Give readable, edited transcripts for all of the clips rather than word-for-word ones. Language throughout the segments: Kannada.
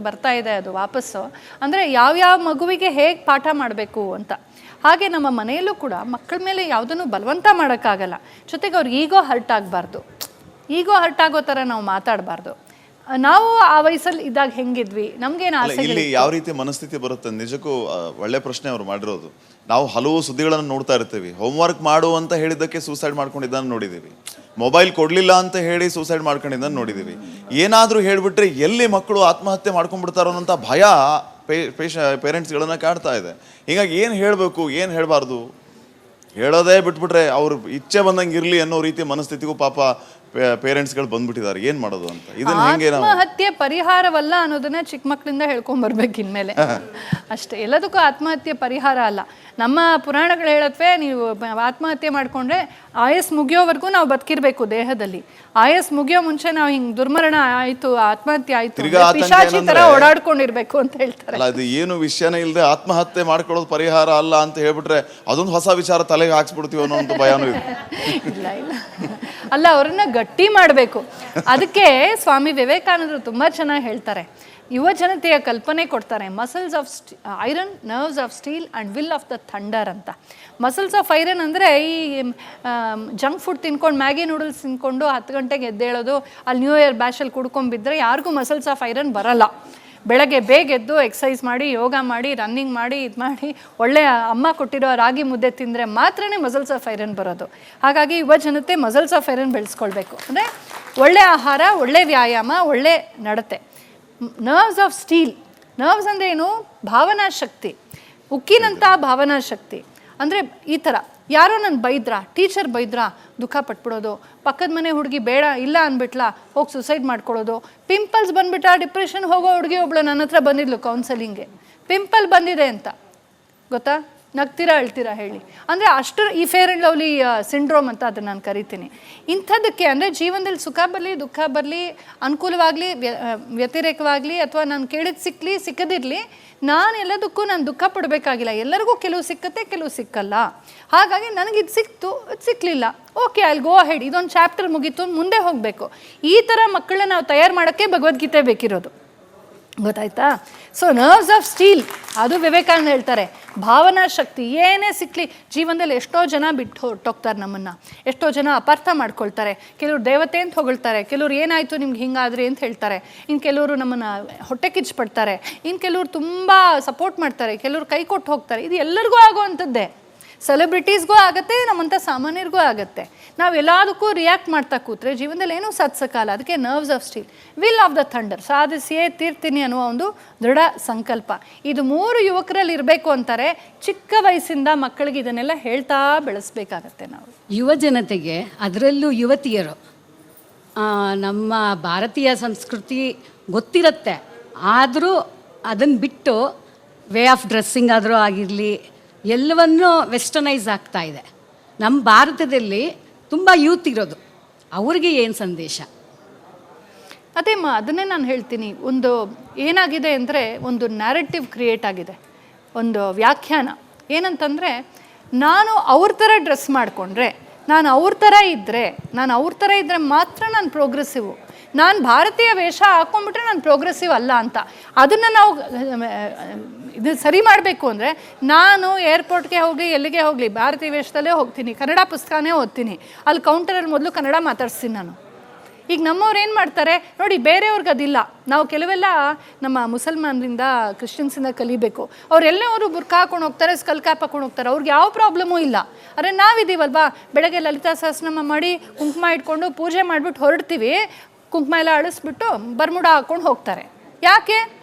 ಬರ್ತಾ ಇದೆ ಅದು ವಾಪಸ್ಸು. ಅಂದರೆ ಯಾವ್ಯಾವ ಮಗುವಿಗೆ ಹೇಗೆ ಪಾಠ ಮಾಡಬೇಕು ಅಂತ. ಹಾಗೆ ನಮ್ಮ ಮನೆಯಲ್ಲೂ ಕೂಡ ಮಕ್ಕಳ ಮೇಲೆ ಯಾವುದನ್ನು ಬಲವಂತ ಮಾಡೋಕ್ಕಾಗಲ್ಲ. ಜೊತೆಗೆ ಅವ್ರಿಗೆ ಈಗೋ ಹರ್ಟ್ ಆಗಬಾರ್ದು, ಈಗೋ ಹರ್ಟ್ ಆಗೋ ಥರ ನಾವು ಮಾತಾಡಬಾರ್ದು. ನಾವು ಆ ವಯಸ್ಸಲ್ಲಿ ಇದ್ದಾಗ ಹೆಂಗಿದ್ವಿ, ನಮ್ಗೇನು ಆಸೆ. ಇಲ್ಲಿ ಯಾವ ರೀತಿ ಮನಸ್ಥಿತಿ ಬರುತ್ತೆ ನಿಜಕ್ಕೂ ಒಳ್ಳೆ ಪ್ರಶ್ನೆ ಅವ್ರು ಮಾಡಿರೋದು. ನಾವು ಹಲವು ಸುದ್ದಿಗಳನ್ನು ನೋಡ್ತಾ ಇರ್ತೀವಿ. ಹೋಮ್ವರ್ಕ್ ಮಾಡು ಅಂತ ಹೇಳಿದ್ದಕ್ಕೆ ಸೂಸೈಡ್ ಮಾಡ್ಕೊಂಡಿದ್ದನ್ನು ನೋಡಿದ್ದೀವಿ. ಮೊಬೈಲ್ ಕೊಡ್ಲಿಲ್ಲ ಅಂತ ಹೇಳಿ ಸೂಸೈಡ್ ಮಾಡ್ಕೊಂಡಿದ್ದನ್ನು ನೋಡಿದ್ದೀವಿ. ಏನಾದರೂ ಹೇಳಿಬಿಟ್ರೆ ಎಲ್ಲಿ ಮಕ್ಕಳು ಆತ್ಮಹತ್ಯೆ ಮಾಡ್ಕೊಂಡ್ಬಿಡ್ತಾರೋ ಅಂತ ಭಯ ಪೇರೆಂಟ್ಸ್ಗಳನ್ನ ಕಾಡ್ತಾ ಇದೆ. ಹೀಗಾಗಿ ಏನು ಹೇಳಬೇಕು, ಏನು ಹೇಳಬಾರ್ದು, ಹೇಳೋದೇ ಬಿಟ್ಬಿಟ್ರೆ ಅವ್ರು ಇಚ್ಛೆ ಬಂದಂಗೆ ಇರಲಿ ಅನ್ನೋ ರೀತಿ ಮನಸ್ಥಿತಿಗೂ ಪಾಪ ಪೇರೆಂಟ್ಸ್ಗಳು ಬಂದ್ಬಿಟ್ಟಿದ್ದಾರೆ. ಏನ್ ಮಾಡೋದು ಅಂತ. ಇದನ್ನ ಹೆಂಗೆ ನಾವು ಆತ್ಮಹತ್ಯೆ ಪರಿಹಾರವಲ್ಲ ಅನ್ನೋದನ್ನ ಚಿಕ್ಕ ಮಕ್ಕಳಿಂದ ಹೇಳ್ಕೊಂಡ್ಬರ್ಬೇಕು ಇನ್ಮೇಲೆ. ಅಷ್ಟೇ, ಎಲ್ಲದಕ್ಕೂ ಆತ್ಮಹತ್ಯೆ ಪರಿಹಾರ ಅಲ್ಲ. ನಮ್ಮ ಪುರಾಣಗಳು ಹೇಳತ್ವೆ, ನೀವು ಆತ್ಮಹತ್ಯೆ ಮಾಡ್ಕೊಂಡ್ರೆ ಆಯಸ್ ಮುಗಿಯೋವರೆಗೂ ನಾವು ಬದುಕಿರ್ಬೇಕು ದೇಹದಲ್ಲಿ. ಆಯಸ್ ಮುಗಿಯೋ ಮುಂಚೆ ನಾವು ಹಿಂಗ್ ದುರ್ಮರಣ ಆಯ್ತು, ಆತ್ಮಹತ್ಯೆ ಆಯ್ತು, ಪಿಶಾಚಿ ತರ ಓಡಾಡ್ಕೊಂಡಿರ್ಬೇಕು ಅಂತ ಹೇಳ್ತಾರೆ. ಅದು ಏನು ವಿಷಯನೇ ಇಲ್ಲದೆ ಆತ್ಮಹತ್ಯೆ ಮಾಡ್ಕೊಳ್ಳೋದು ಪರಿಹಾರ ಅಲ್ಲ ಅಂತ ಹೇಳ್ಬಿಟ್ರೆ ಅದೊಂದು ಹೊಸ ವಿಚಾರ ತಲೆಗೆ ಹಾಕ್ಸ್ಬಿಡ್ತೀವಿ ಅನ್ನೋ ಒಂದು ಭಯನೂ ಇದೆ. ಇಲ್ಲ ಇಲ್ಲ ಅಲ್ಲ, ಅವ್ರನ್ನ ಗಟ್ಟಿ ಮಾಡಬೇಕು. ಅದಕ್ಕೆ ಸ್ವಾಮಿ ವಿವೇಕಾನಂದರು ತುಂಬಾ ಚೆನ್ನಾಗಿ ಹೇಳ್ತಾರೆ. ಯುವ ಜನತೆಯ ಕಲ್ಪನೆ ಕೊಡ್ತಾರೆ. Muscles of iron, nerves of steel and will of the thunder ಅಂತ. ಮಸಲ್ಸ್ ಆಫ್ ಐರನ್ ಅಂದರೆ ಈ ಜಂಕ್ ಫುಡ್ ತಿನ್ಕೊಂಡು, ಮ್ಯಾಗಿ ನೂಡಲ್ಸ್ ತಿನ್ಕೊಂಡು 10 ಗಂಟೆಗೆ ಎದ್ದೇಳೋದು, ಅಲ್ಲಿ ನ್ಯೂ ಇಯರ್ ಬ್ಯಾಶಲ್ಲಿ ಕುಡ್ಕೊಂಡ್ಬಿದ್ರೆ ಯಾರಿಗೂ ಮಸಲ್ಸ್ ಆಫ್ ಐರನ್ ಬರಲ್ಲ. ಬೆಳಗ್ಗೆ ಬೇಗ ಎದ್ದು ಎಕ್ಸಸೈಸ್ ಮಾಡಿ, ಯೋಗ ಮಾಡಿ, ರನ್ನಿಂಗ್ ಮಾಡಿ, ಇದು ಮಾಡಿ, ಒಳ್ಳೆಯ ಅಮ್ಮ ಕೊಟ್ಟಿರೋ ರಾಗಿ ಮುದ್ದೆ ತಿಂದರೆ ಮಾತ್ರನೇ ಮಸಲ್ಸ್ ಆಫ್ ಐರನ್ ಬರೋದು. ಹಾಗಾಗಿ ಯುವ ಜನತೆ ಮಸಲ್ಸ್ ಆಫ್ ಐರನ್ ಬೆಳೆಸ್ಕೊಳ್ಬೇಕು. ಅಂದರೆ ಒಳ್ಳೆ ಆಹಾರ, ಒಳ್ಳೆ ವ್ಯಾಯಾಮ, ಒಳ್ಳೆ ನಡತೆ. ನರ್ವ್ಸ್ ಆಫ್ ಸ್ಟೀಲ್, ನರ್ವ್ಸ್ ಅಂದರೆ ಏನು? ಭಾವನಾ ಶಕ್ತಿ, ಉಕ್ಕಿನಂಥ ಭಾವನಾ ಶಕ್ತಿ. ಅಂದರೆ ಈ ಥರ ಯಾರೋ ನನ್ನ ಬೈದ್ರಾ, ಟೀಚರ್ ಬೈದ್ರಾ, ದುಃಖ ಪಟ್ಬಿಡೋದು, ಪಕ್ಕದ ಮನೆ ಹುಡುಗಿ ಬೇಡ ಇಲ್ಲ ಅಂದ್ಬಿಟ್ಲಾ ಹೋಗಿ ಸುಸೈಡ್ ಮಾಡ್ಕೊಳ್ಳೋದು, ಪಿಂಪಲ್ಸ್ ಬಂದ್ಬಿಟ್ಟ, ಡಿಪ್ರೆಷನ್ ಹೋಗೋ ಹುಡುಗಿ ಒಬ್ಳು ನನ್ನ ಹತ್ರ ಬಂದಿದ್ಲು ಕೌನ್ಸಲಿಂಗ್ಗೆ, ಪಿಂಪಲ್ ಬಂದಿದೆ ಅಂತ. ಗೊತ್ತಾ? ನಗ್ತೀರಾ ಅಳ್ತೀರಾ ಹೇಳಿ. ಅಂದರೆ ಅಷ್ಟು ಈ ಫೇರ್ ಆ್ಯಂಡ್ ಲವ್ಲಿ ಸಿಂಡ್ರೋಮ್ ಅಂತ ಅದನ್ನು ನಾನು ಕರಿತೀನಿ. ಇಂಥದ್ದಕ್ಕೆ ಅಂದರೆ ಜೀವನದಲ್ಲಿ ಸುಖ ಬರಲಿ, ದುಃಖ ಬರಲಿ, ಅನುಕೂಲವಾಗಲಿ, ವ್ಯತಿರೇಕವಾಗಲಿ, ಅಥವಾ ನಾನು ಕೇಳಿದ ಸಿಕ್ಕಲಿ ಸಿಕ್ಕದಿರಲಿ, ನಾನು ಎಲ್ಲದಕ್ಕೂ ನಾನು ದುಃಖ ಪಡಬೇಕಾಗಿಲ್ಲ. ಎಲ್ಲರಿಗೂ ಕೆಲವು ಸಿಕ್ಕತ್ತೆ, ಕೆಲವು ಸಿಕ್ಕಲ್ಲ. ಹಾಗಾಗಿ ನನಗಿದು ಸಿಕ್ತು, ಇದು ಸಿಕ್ಕಲಿಲ್ಲ, okay I will go ahead, ಇದೊಂದು ಚಾಪ್ಟರ್ ಮುಗೀತು, ಮುಂದೆ ಹೋಗಬೇಕು. ಈ ಥರ ಮಕ್ಕಳನ್ನ ನಾವು ತಯಾರು ಮಾಡೋಕ್ಕೆ ಭಗವದ್ಗೀತೆ ಬೇಕಿರೋದು. ಗೊತ್ತಾಯ್ತಾ? ಸೊ ನರ್ವ್ಸ್ ಆಫ್ ಸ್ಟೀಲ್, ಅದು ವಿವೇಕಾನಂದ ಹೇಳ್ತಾರೆ. ಭಾವನಾ ಶಕ್ತಿ ಏನೇ ಸಿಕ್ಕಲಿ. ಜೀವನದಲ್ಲಿ ಎಷ್ಟೋ ಜನ ಬಿಟ್ಟು ಹೊರಟೋಗ್ತಾರೆ ನಮ್ಮನ್ನು, ಎಷ್ಟೋ ಜನ ಅಪಾರ್ಥ ಮಾಡ್ಕೊಳ್ತಾರೆ. ಕೆಲವರು ದೇವತೆ ಅಂತ ಹೊಗಳ್ತಾರೆ, ಕೆಲವ್ರು ಏನಾಯಿತು ನಿಮ್ಗೆ ಹಿಂಗಾದ್ರಿ ಅಂತ ಹೇಳ್ತಾರೆ, ಇನ್ನು ಕೆಲವರು ನಮ್ಮನ್ನು ಹೊಟ್ಟೆ ಕಿಚ್ಚುಪಡ್ತಾರೆ, ಇನ್ನು ಕೆಲವರು ತುಂಬ ಸಪೋರ್ಟ್ ಮಾಡ್ತಾರೆ, ಕೆಲವರು ಕೈ ಕೊಟ್ಟು ಹೋಗ್ತಾರೆ. ಇದು ಎಲ್ಲರಿಗೂ ಆಗೋವಂಥದ್ದೇ. ಸೆಲೆಬ್ರಿಟೀಸ್ಗೂ ಆಗುತ್ತೆ, ನಮ್ಮಂಥ ಸಾಮಾನ್ಯರಿಗೂ ಆಗುತ್ತೆ. ನಾವು ಎಲ್ಲದಕ್ಕೂ ರಿಯಾಕ್ಟ್ ಮಾಡ್ತಾ ಕೂತ್ರೆ ಜೀವನದಲ್ಲಿ ಏನೂ ಸಾಧಿಸೋಕ್ಕಲ್ಲ. ಅದಕ್ಕೆ nerves of steel, will of the thunder, ಸಾಧಿಸಿಯೇ ತೀರ್ತೀನಿ ಅನ್ನುವ ಒಂದು ದೃಢ ಸಂಕಲ್ಪ. ಇದು 3 ಯುವಕರಲ್ಲಿ ಇರಬೇಕು ಅಂತಾರೆ. ಚಿಕ್ಕ ವಯಸ್ಸಿಂದ ಮಕ್ಕಳಿಗೆ ಇದನ್ನೆಲ್ಲ ಹೇಳ್ತಾ ಬೆಳೆಸ್ಬೇಕಾಗತ್ತೆ ನಾವು. ಯುವ ಜನತೆಗೆ, ಅದರಲ್ಲೂ ಯುವತಿಯರು, ನಮ್ಮ ಭಾರತೀಯ ಸಂಸ್ಕೃತಿ ಗೊತ್ತಿರುತ್ತೆ, ಆದರೂ ಅದನ್ನು ಬಿಟ್ಟು ವೇ ಆಫ್ ಡ್ರೆಸ್ಸಿಂಗ್ ಆದರೂ ಆಗಿರಲಿ, ಎಲ್ಲವನ್ನೂ ವೆಸ್ಟರ್ನೈಸ್ ಆಗ್ತಾ ಇದೆ. ನಮ್ಮ ಭಾರತದಲ್ಲಿ ತುಂಬ ಯೂತ್ ಇರೋದು, ಅವ್ರಿಗೆ ಏನು ಸಂದೇಶ? ಅದನ್ನೇ ನಾನು ಹೇಳ್ತೀನಿ. ಒಂದು ಏನಾಗಿದೆ ಅಂದರೆ, ಒಂದು ನ್ಯಾರೇಟಿವ್ ಕ್ರಿಯೇಟ್ ಆಗಿದೆ, ಒಂದು ವ್ಯಾಖ್ಯಾನ. ಏನಂತಂದರೆ, ನಾನು ಅವ್ರ ಥರ ಡ್ರೆಸ್ ಮಾಡಿಕೊಂಡ್ರೆ, ನಾನು ಅವ್ರ ಥರ ಇದ್ದರೆ ಮಾತ್ರ ನಾನು ಪ್ರೋಗ್ರೆಸಿವ್. ನಾನು ಭಾರತೀಯ ವೇಷ ಹಾಕ್ಕೊಂಡ್ಬಿಟ್ರೆ ನಾನು ಪ್ರೋಗ್ರೆಸಿವ್ ಅಲ್ಲ ಅಂತ. ಅದನ್ನು ನಾವು ಇದು ಸರಿ ಮಾಡಬೇಕು ಅಂದರೆ, ನಾನು ಏರ್ಪೋರ್ಟ್ಗೆ ಹೋಗಲಿ, ಎಲ್ಲಿಗೆ ಹೋಗಲಿ ಭಾರತೀಯ ವೇಷದಲ್ಲೇ ಹೋಗ್ತೀನಿ, ಕನ್ನಡ ಪುಸ್ತಕನೇ ಓದ್ತೀನಿ, ಅಲ್ಲಿ ಕೌಂಟರಲ್ಲಿ ಮೊದಲು ಕನ್ನಡ ಮಾತಾಡ್ಸ್ತೀನಿ ನಾನು. ಈಗ ನಮ್ಮವ್ರು ಏನು ಮಾಡ್ತಾರೆ ನೋಡಿ, ಬೇರೆಯವ್ರಿಗೆ ಅದಿಲ್ಲ. ನಾವು ಕೆಲವೆಲ್ಲ ನಮ್ಮ ಮುಸಲ್ಮಾನರಿಂದ, ಕ್ರಿಶ್ಚಿಯನ್ಸಿಂದ ಕಲಿಬೇಕು. ಅವರೆಲ್ಲವರು ಬುರ್ಕಾ ಹಾಕೊಂಡು ಹೋಗ್ತಾರೆ, ಸ್ಕಲ್ ಕ್ಯಾಪ್ ಹಾಕೊಂಡು ಹೋಗ್ತಾರೆ, ಅವ್ರಿಗೆ ಯಾವ ಪ್ರಾಬ್ಲಮೂ ಇಲ್ಲ. ಆದರೆ ನಾವಿದ್ದೀವಲ್ವಾ, ಬೆಳಗ್ಗೆ ಲಲಿತಾ ಸಹಸ್ರನಾಮ ಮಾಡಿ, ಕುಂಕುಮ ಇಟ್ಕೊಂಡು ಪೂಜೆ ಮಾಡಿಬಿಟ್ಟು ಹೊರಡ್ತೀವಿ, ಕುಂಕುಮ ಎಲ್ಲ ಅಳಿಸ್ಬಿಟ್ಟು ಬರ್ಮುಡ ಹಾಕ್ಕೊಂಡು ಹೋಗ್ತಾರೆ. ಯಾಕೆ?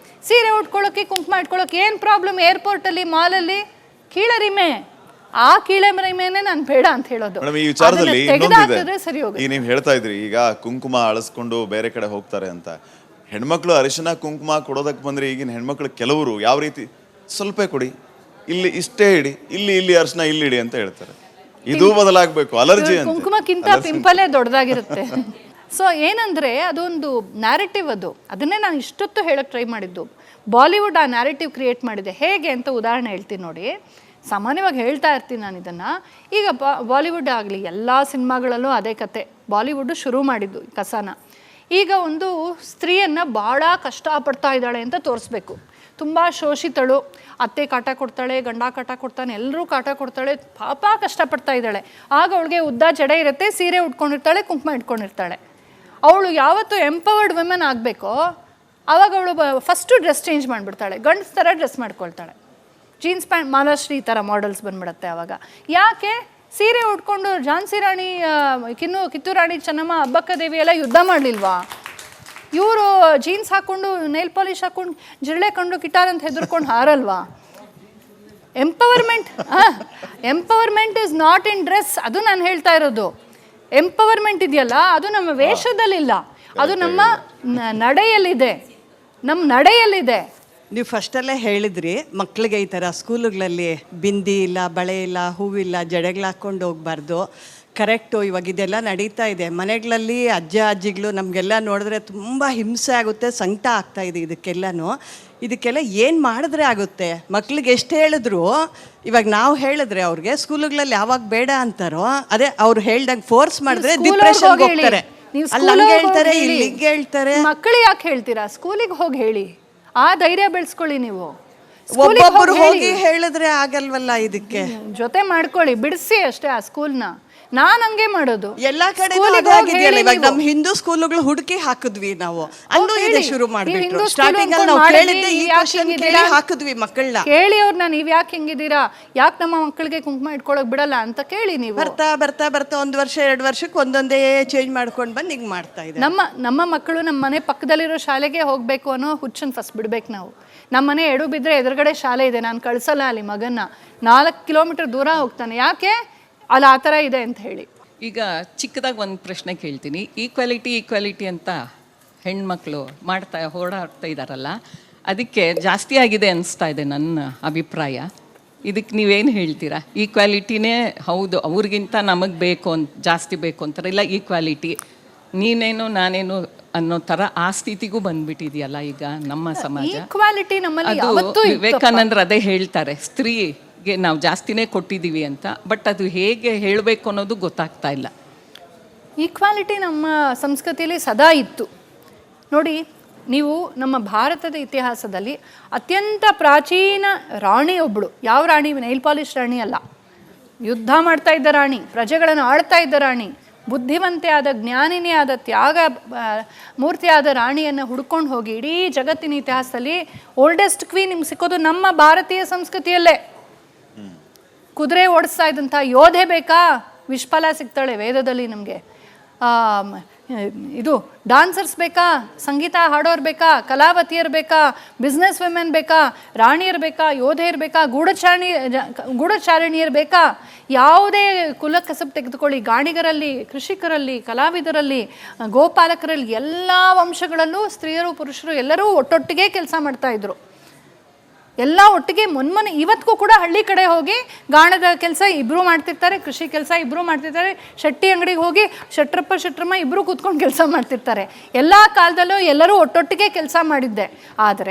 ಸೀರೆ ಉಟ್ಕೊಳ್ಳೋಕ್ಕೆ, ಕುಂಕುಮ ಇಟ್ಕೊಳ್ಳೋಕೆ ಏನು ಪ್ರಾಬ್ಲಮ್? ಏರ್ಪೋರ್ಟಲ್ಲಿ, ಮಾಲಲ್ಲಿ ಕೀಳರಿಮೆ, ಆ ಕೀಳರಿಮೆನೇ ನಾನು ಬೇಡ ಅಂತ ಹೇಳೋದು. ಈ ವಿಚಾರದಲ್ಲಿ ಸರಿ ಹೋಗುತ್ತೆ. ಈಗ ನೀವು ಹೇಳ್ತಾ ಇದ್ರಿ, ಈಗ ಕುಂಕುಮ ಅಳಿಸ್ಕೊಂಡು ಬೇರೆ ಕಡೆ ಹೋಗ್ತಾರೆ ಅಂತ. ಹೆಣ್ಮಕ್ಳು ಅರಿಶಿನ ಕುಂಕುಮ ಕೊಡೋದಕ್ಕೆ ಬಂದ್ರೆ ಈಗಿನ ಹೆಣ್ಮಕ್ಳು ಕೆಲವರು ಯಾವ ರೀತಿ, ಸ್ವಲ್ಪ ಕೊಡಿ, ಇಲ್ಲಿ ಇಷ್ಟೇ ಇಡಿ, ಇಲ್ಲಿ ಅರಿಶಿನ ಇಲ್ಲಿ ಇಡಿ ಅಂತ ಹೇಳ್ತಾರೆ. ಇದು ಬದಲಾಗಬೇಕು. ಅಲರ್ಜಿ ಅಂತ, ಕುಂಕುಮಕ್ಕಿಂತ ಪಿಂಪಲೇ ದೊಡ್ಡದಾಗಿರುತ್ತೆ. ಸೊ ಏನಂದರೆ, ಅದೊಂದು ನ್ಯಾರೇಟಿವ್. ಅದನ್ನೇ ನಾನು ಇಷ್ಟೊತ್ತು ಹೇಳೋಕ್ಕೆ ಟ್ರೈ ಮಾಡಿದ್ದು. ಬಾಲಿವುಡ್ ಆ ನ್ಯಾರೇಟಿವ್ ಕ್ರಿಯೇಟ್ ಮಾಡಿದೆ. ಹೇಗೆ ಅಂತ ಉದಾಹರಣೆ ಹೇಳ್ತೀನಿ ನೋಡಿ. ಸಾಮಾನ್ಯವಾಗಿ ಹೇಳ್ತಾ ಇರ್ತೀನಿ ನಾನು ಇದನ್ನು. ಈಗ ಬಾಲಿವುಡ್ ಆಗಲಿ, ಎಲ್ಲ ಸಿನಿಮಾಗಳಲ್ಲೂ ಅದೇ ಕತೆ. ಬಾಲಿವುಡ್ಡು ಶುರು ಮಾಡಿದ್ದು ಕಸನ. ಈಗ ಒಂದು ಸ್ತ್ರೀಯನ್ನು ಭಾಳ ಕಷ್ಟಪಡ್ತಾ ಇದ್ದಾಳೆ ಅಂತ ತೋರಿಸ್ಬೇಕು. ತುಂಬ ಶೋಷಿತಳು, ಅತ್ತೆ ಕಾಟ ಕೊಡ್ತಾಳೆ, ಗಂಡ ಕಾಟ ಕೊಡ್ತಾನೆ, ಎಲ್ಲರೂ ಕಾಟ ಕೊಡ್ತಾಳೆ, ಪಾಪ ಕಷ್ಟಪಡ್ತಾ ಇದ್ದಾಳೆ. ಆಗ ಅವಳಿಗೆ ಉದ್ದ ಜಡೆ ಇರುತ್ತೆ, ಸೀರೆ ಉಟ್ಕೊಂಡಿರ್ತಾಳೆ, ಕುಂಕುಮ ಇಟ್ಕೊಂಡಿರ್ತಾಳೆ. ಅವಳು ಯಾವತ್ತು ಎಂಪವರ್ಡ್ ವುಮೆನ್ ಆಗಬೇಕೋ ಆವಾಗ ಅವಳು ಫಸ್ಟು ಡ್ರೆಸ್ ಚೇಂಜ್ ಮಾಡಿಬಿಡ್ತಾಳೆ, ಗಂಡ್ಸ್ ಥರ ಡ್ರೆಸ್ ಮಾಡ್ಕೊಳ್ತಾಳೆ. ಜೀನ್ಸ್ ಪ್ಯಾಂಟ್, ಮಾಲಾಶ್ರೀ ಈ ಥರ ಮಾಡಲ್ಸ್ ಬಂದ್ಬಿಡುತ್ತೆ ಆವಾಗ. ಯಾಕೆ? ಸೀರೆ ಉಟ್ಕೊಂಡು ಝಾನ್ಸಿ ರಾಣಿ, ಕಿತ್ತೂರು ರಾಣಿ ಚೆನ್ನಮ್ಮ, ಅಬ್ಬಕ್ಕ ದೇವಿ ಎಲ್ಲ ಯುದ್ಧ ಮಾಡಲಿಲ್ವಾ? ಇವರು ಜೀನ್ಸ್ ಹಾಕ್ಕೊಂಡು, ನೈಲ್ ಪಾಲಿಶ್ ಹಾಕ್ಕೊಂಡು, ಜಿರಳೆ ಕಂಡು ಕಿಟಾರ್ ಅಂತ ಹೆದರ್ಕೊಂಡು ಹಾರಲ್ವಾ? Empowerment is not in dress. ಅದು ನಾನು ಹೇಳ್ತಾ ಇರೋದು. ಎಂಪವರ್ಮೆಂಟ್ ಇದೆಯಲ್ಲ, ಅದು ನಮ್ಮ ವೇಷದಲ್ಲಿಲ್ಲ, ಅದು ನಮ್ಮ ನಡೆಯಲ್ಲಿದೆ, ನಮ್ಮ ನಡೆಯಲ್ಲಿದೆ. ನೀವು ಫಸ್ಟಲ್ಲೇ ಹೇಳಿದ್ರಿ ಮಕ್ಕಳಿಗೆ ಈ ಥರ ಸ್ಕೂಲುಗಳಲ್ಲಿ ಬಿಂದಿ ಇಲ್ಲ, ಬಳೆ ಇಲ್ಲ, ಹೂವಿಲ್ಲ, ಜಡೆಗಳು ಹಾಕ್ಕೊಂಡು ಹೋಗ್ಬಾರ್ದು. ಕರೆಕ್ಟು. ಇವಾಗ ಇದೆಲ್ಲ ನಡೀತಾ ಇದೆ ಮನೆಗಳಲ್ಲಿ. ಅಜ್ಜ ಅಜ್ಜಿಗಳು ನಮಗೆಲ್ಲ ನೋಡಿದ್ರೆ ತುಂಬ ಹಿಂಸೆ ಆಗುತ್ತೆ, ಸಂಕಟ ಆಗ್ತಾಯಿದೆ ಇದಕ್ಕೆಲ್ಲ ಏನು ಮಾಡಿದ್ರೆ ಆಗುತ್ತೆ? ಮಕ್ಳಿಗೆ ಎಷ್ಟು ಹೇಳಿದ್ರು, ಇವಾಗ ನಾವು ಹೇಳಿದ್ರೆ ಅವ್ರಿಗೆ ಸ್ಕೂಲುಗಳಲ್ಲಿ ಯಾವಾಗ ಬೇಡ ಅಂತಾರೋ, ಅದೇ ಅವ್ರು ಹೇಳ್ದಂಗೆ ಫೋರ್ಸ್ ಮಾಡಿದ್ರೆ ಡಿಪ್ರೆಷನ್ ಹೋಗ್ತಾರೆ. ಅಲ್ಲಿ ಹೇಳ್ತಾರೆ, ಇಲ್ಲಿಗೆ ಹೇಳ್ತಾರೆ. ಮಕ್ಕಳಿಗೆ ಯಾಕೆ ಹೇಳ್ತೀರಾ? ಸ್ಕೂಲಿಗೆ ಹೋಗಿ ಹೇಳಿ, ಆ ಧೈರ್ಯ ಬೆಳೆಸ್ಕೊಳ್ಳಿ. ನೀವು ಒಬ್ಬೊಬ್ಬರು ಹೋಗಿ ಹೇಳಿದ್ರೆ ಆಗಲ್ವಲ್ಲ, ಇದಕ್ಕೆ ಜೊತೆ ಮಾಡ್ಕೊಳ್ಳಿ, ಬಿಡಿಸಿ ಅಷ್ಟೇ ಆ ಸ್ಕೂಲ್ನ. ನಾನು ಹಂಗೆ ಮಾಡೋದು ಎಲ್ಲಾ ಕಡೆ. ಇವಾಗ ನಮ್ಮ ಹಿಂದೂ ಸ್ಕೂಲುಗಳು ಹುಡುಕಿ ಹಾಕಿದ್ವಿ ನಾವು, ಅಲ್ಲೂ ಇದೆ ಶುರು ಮಾಡ್ಬಿಟ್ರು. ಸ್ಟಾರ್ಟಿಂಗ್ ಅಲ್ಲಿ ನಾವು ಕೇಳಿದ್ದೆ ಈ ಕ್ವೆಶ್ಚನ್ ಕೇಳಿ ಹಾಕಿದ್ವಿ ಮಕ್ಕಳನ್ನ. ಕೇಳಿ ಅವ್ರನ್ನ, ನೀವ್ ಯಾಕೆ ಹಿಂಗಿದ್ದೀರಾ, ಯಾಕೆ ನಮ್ಮ ಮಕ್ಕಳಿಗೆ ಕುಂಕುಮ ಇಟ್ಕೊಳಕ್ ಬಿಡಲ್ಲ ಅಂತ ಕೇಳಿ. ನೀವು ಬರ್ತಾ ಬರ್ತಾ ಬರ್ತಾ 1 ವರ್ಷ 2 ವರ್ಷಕ್ಕೆ ಒಂದೊಂದೇ ಚೇಂಜ್ ಮಾಡ್ಕೊಂಡು ಬಂದು ಹಿಂಗ್ ಮಾಡ್ತಾ ಇದೆ. ನಮ್ಮ ಮಕ್ಕಳು ನಮ್ಮ ಮನೆ ಪಕ್ಕದಲ್ಲಿರೋ ಶಾಲೆಗೆ ಹೋಗ್ಬೇಕು ಅನ್ನೋ ಹುಚ್ಚನ್ ಫಸ್ಟ್ ಬಿಡ್ಬೇಕು ನಾವು. ನಮ್ಮ ಮನೆ ಎಡು ಬಿದ್ದರೆ ಎದುರುಗಡೆ ಶಾಲೆ ಇದೆ, ನಾನು ಕಳ್ಸಲ್ಲ ಅಲ್ಲಿ ಮಗನ್ನ. 4 ಕಿಲೋಮೀಟರ್ ದೂರ ಹೋಗ್ತಾನೆ. ಯಾಕೆ? ಅಲ್ಲಿ ಆ ಥರ ಇದೆ ಅಂತ ಹೇಳಿ. ಈಗ ಚಿಕ್ಕದಾಗಿ ಒಂದು ಪ್ರಶ್ನೆ ಕೇಳ್ತೀನಿ. ಈಕ್ವಾಲಿಟಿ ಅಂತ ಹೆಣ್ಮಕ್ಳು ಹೋರಾಡ್ತಾ ಇದ್ದಾರಲ್ಲ, ಅದಕ್ಕೆ ಜಾಸ್ತಿ ಆಗಿದೆ ಅನಿಸ್ತಾ ಇದೆ ನನ್ನ ಅಭಿಪ್ರಾಯ. ಇದಕ್ಕೆ ನೀವೇನು ಹೇಳ್ತೀರಾ? ಈಕ್ವಾಲಿಟಿನೇ ಹೌದು, ಅವ್ರಿಗಿಂತ ನಮಗೆ ಜಾಸ್ತಿ ಬೇಕು ಅಂತಾರೆ, ಇಲ್ಲ ಈಕ್ವಾಲಿಟಿ ನೀನೇನು ನಾನೇನು ಅನ್ನೋ ಥರ ಆ ಸ್ಥಿತಿಗೂ ಬಂದ್ಬಿಟ್ಟಿದೆಯಲ್ಲ ಈಗ ನಮ್ಮ ಸಮಾಜ. ಈಕ್ವಾಲಿಟಿ ನಮ್ಮಲ್ಲಿ ಯಾವತ್ತೂ ಇತ್ತು. ವಿವೇಕಾನಂದರು ಅದೇ ಹೇಳ್ತಾರೆ, ಸ್ತ್ರೀಗೆ ನಾವು ಜಾಸ್ತಿನೇ ಕೊಟ್ಟಿದ್ದೀವಿ ಅಂತ. ಬಟ್ ಅದು ಹೇಗೆ ಹೇಳಬೇಕು ಅನ್ನೋದು ಗೊತ್ತಾಗ್ತಾ ಇಲ್ಲ. ಈಕ್ವಾಲಿಟಿ ನಮ್ಮ ಸಂಸ್ಕೃತಿಯಲ್ಲಿ ಸದಾ ಇತ್ತು. ನೋಡಿ, ನೀವು ನಮ್ಮ ಭಾರತದ ಇತಿಹಾಸದಲ್ಲಿ ಅತ್ಯಂತ ಪ್ರಾಚೀನ ರಾಣಿ ಒಬ್ಬಳು. ಯಾವ ರಾಣಿ? ನೈಲ್ ಪಾಲಿಶ್ ರಾಣಿ ಅಲ್ಲ, ಯುದ್ಧ ಮಾಡ್ತಾ ಇದ್ದ ರಾಣಿ, ಪ್ರಜೆಗಳನ್ನು ಆಳ್ತಾ ಇದ್ದ ರಾಣಿ, ಬುದ್ಧಿವಂತೆ ಆದ, ಜ್ಞಾನಿನಿ ಆದ, ತ್ಯಾಗ ಮೂರ್ತಿಯಾದ ರಾಣಿಯನ್ನು ಹುಡ್ಕೊಂಡು ಹೋಗಿ ಇಡೀ ಜಗತ್ತಿನ ಇತಿಹಾಸದಲ್ಲಿ ಓಲ್ಡೆಸ್ಟ್ ಕ್ವೀನ್ ನಿಮ್ಗೆ ಸಿಕ್ಕೋದು ನಮ್ಮ ಭಾರತೀಯ ಸಂಸ್ಕೃತಿಯಲ್ಲೇ. ಕುದುರೆ ಓಡಿಸ್ತಾ ಇದ್ದಂಥ ಯೋಧೆ ಬೇಕಾ? ವಿಶ್ಫಲ ಸಿಗ್ತಾಳೆ ವೇದದಲ್ಲಿ ನಮಗೆ. ಇದು ಡಾನ್ಸರ್ಸ್ ಬೇಕಾ? ಸಂಗೀತ ಹಾಡೋರು ಬೇಕಾ? ಕಲಾವತಿಯರು ಬೇಕಾ? ಬಿಸ್ನೆಸ್ ವುಮೆನ್ ಬೇಕಾ? ರಾಣಿಯರು ಬೇಕಾ? ಯೋಧೆಯರು ಬೇಕಾ? ಗೂಢಚಾರಿಣಿಯರು ಬೇಕಾ? ಯಾವುದೇ ಕುಲ ಕಸಬು ತೆಗೆದುಕೊಳ್ಳಿ, ಗಾಣಿಗರಲ್ಲಿ, ಕೃಷಿಕರಲ್ಲಿ, ಕಲಾವಿದರಲ್ಲಿ, ಗೋಪಾಲಕರಲ್ಲಿ, ಎಲ್ಲ ವಂಶಗಳಲ್ಲೂ ಸ್ತ್ರೀಯರು ಪುರುಷರು ಎಲ್ಲರೂ ಒಟ್ಟೊಟ್ಟಿಗೆ ಕೆಲಸ ಮಾಡ್ತಾಯಿದ್ರು. ಎಲ್ಲ ಒಟ್ಟಿಗೆ ಮೊನ್ನೆ ಇವತ್ತಿಗೂ ಕೂಡ ಹಳ್ಳಿ ಕಡೆ ಹೋಗಿ ಗಾಣದ ಕೆಲಸ ಇಬ್ಬರು ಮಾಡ್ತಿರ್ತಾರೆ, ಕೃಷಿ ಕೆಲಸ ಇಬ್ಬರು ಮಾಡ್ತಿರ್ತಾರೆ, ಶೆಟ್ಟಿ ಅಂಗಡಿಗೆ ಹೋಗಿ ಶೆಟ್ರಮ್ಮ ಇಬ್ಬರು ಕೂತ್ಕೊಂಡು ಕೆಲಸ ಮಾಡ್ತಿರ್ತಾರೆ. ಎಲ್ಲ ಕಾಲದಲ್ಲೂ ಎಲ್ಲರೂ ಒಟ್ಟೊಟ್ಟಿಗೆ ಕೆಲಸ ಮಾಡಿದ್ದೆ. ಆದರೆ